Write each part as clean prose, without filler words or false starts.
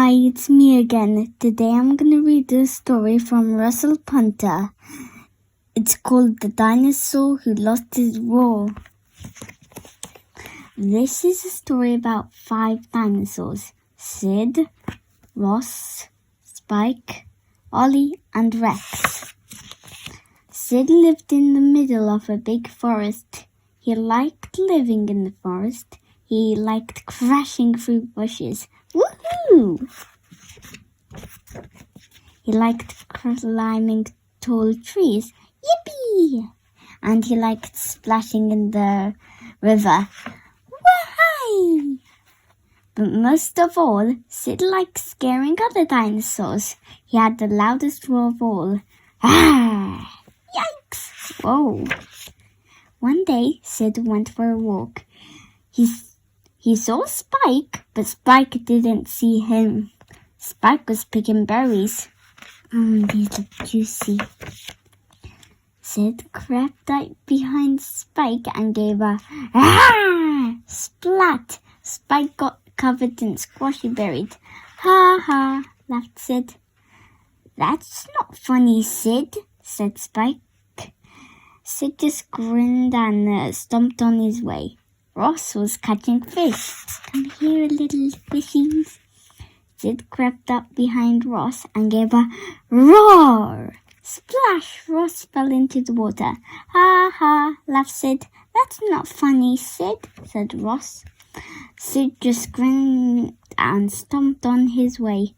Hi, it's me again. Today I'm going to read a story from Russell Punter. It's called The Dinosaur Who Lost His Roar. This is a story about 5 dinosaurs: Sid, Ross, Spike, Ollie, and Rex. Sid lived in the middle of a big forest. He liked living in the forest. He liked crashing through bushes. Woohoo! He liked climbing tall trees. Yippee! And he liked splashing in the river. Wahey! But most of all, Sid liked scaring other dinosaurs. He had the loudest roar of all. Ah! Yikes! Whoa! One day, Sid went for a walk. He saw Spike, but Spike didn't see him. Spike was picking berries. These look juicy. Sid crept up behind Spike and gave a splat. Spike got covered in squashy berries. Ha ha, laughed Sid. That's not funny, Sid, said Spike. Sid just grinned and stomped on his way. Ross was catching fish. Come here, little fishies. Sid crept up behind Ross and gave a roar. Splash! Ross fell into the water. Ha ha, laughed Sid. That's not funny, Sid, said Ross. Sid just grinned and stomped on his way.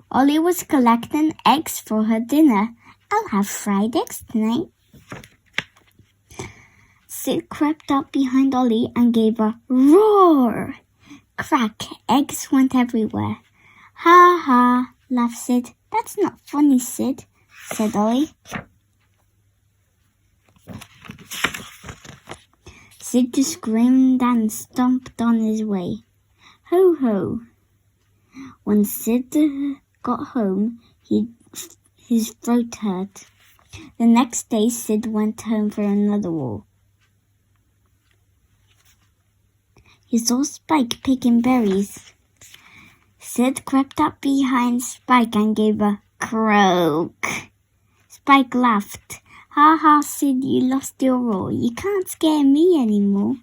Ollie was collecting eggs for her dinner. I'll have fried eggs tonight. Sid crept up behind Ollie and gave a roar. Crack! Eggs went everywhere. Ha ha, laughed Sid. That's not funny, Sid, said Ollie. Sid just screamed and stomped on his way. Ho ho! When Sid got home, his throat hurt. The next day, Sid went home for another walk. He saw Spike picking berries. Sid crept up behind Spike and gave a croak. Spike laughed. Ha ha, Sid, you lost your roar. You can't scare me anymore.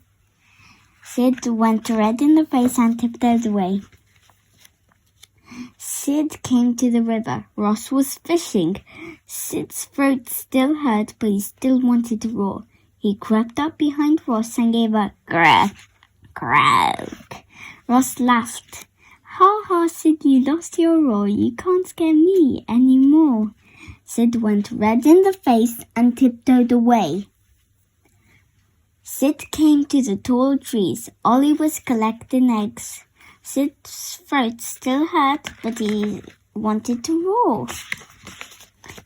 Sid went red in the face and tiptoed away. Sid came to the river. Ross was fishing. Sid's throat still hurt, but he still wanted to roar. He crept up behind Ross and gave a croak. Ross laughed. Ha ha, Sid, you lost your roar. You can't scare me anymore. Sid went red in the face and tiptoed away. Sid came to the tall trees. Ollie was collecting eggs. Sid's throat still hurt, but he wanted to roar.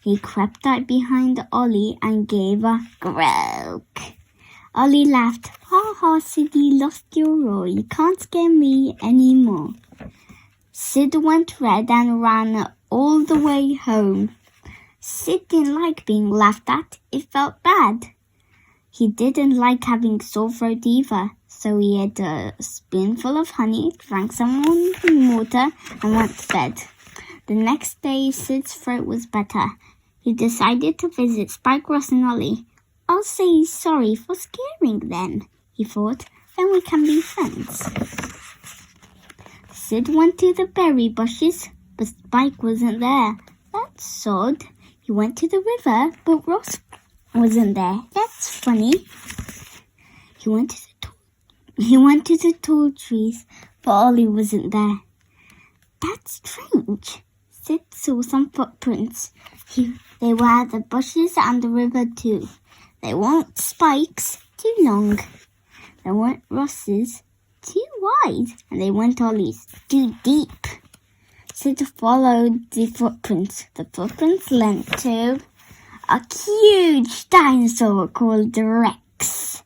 He crept up behind Ollie and gave a croak. Ollie laughed. Ha ha, Sid, you lost your roar. You can't scare me anymore. Sid went red and ran all the way home. Sid didn't like being laughed at. It felt bad. He didn't like having sore throat either, so he ate a spoonful of honey, drank some water, and went to bed. The next day, Sid's throat was better. He decided to visit Spike, Ross, and Ollie. I'll say sorry for scaring them, he thought. Then we can be friends. Sid went to the berry bushes, but Spike wasn't there. That's odd. He went to the river, but Ross wasn't there. That's funny. He went to the tall trees, but Ollie wasn't there. That's strange. Sid saw some footprints. They were at the bushes and the river too. They weren't Spike's, too long. They weren't Ross's, too wide. And they weren't Ollie's, too deep. Sid followed the footprints. The footprints led to a huge dinosaur called Rex.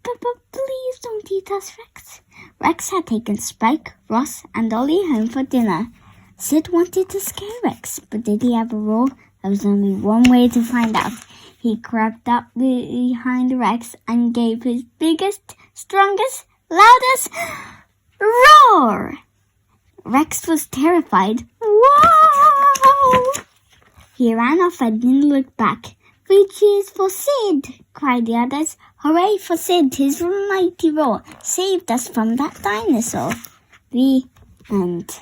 But please don't eat us, Rex. Rex had taken Spike, Ross, and Ollie home for dinner. Sid wanted to scare Rex, but did he have a roar? There was only one way to find out. He crept up behind Rex and gave his biggest, strongest, loudest roar. Rex was terrified. Whoa! He ran off and didn't look back. 3 cheers for Sid! Cried the others. Hooray for Sid! His mighty roar saved us from that dinosaur. The end.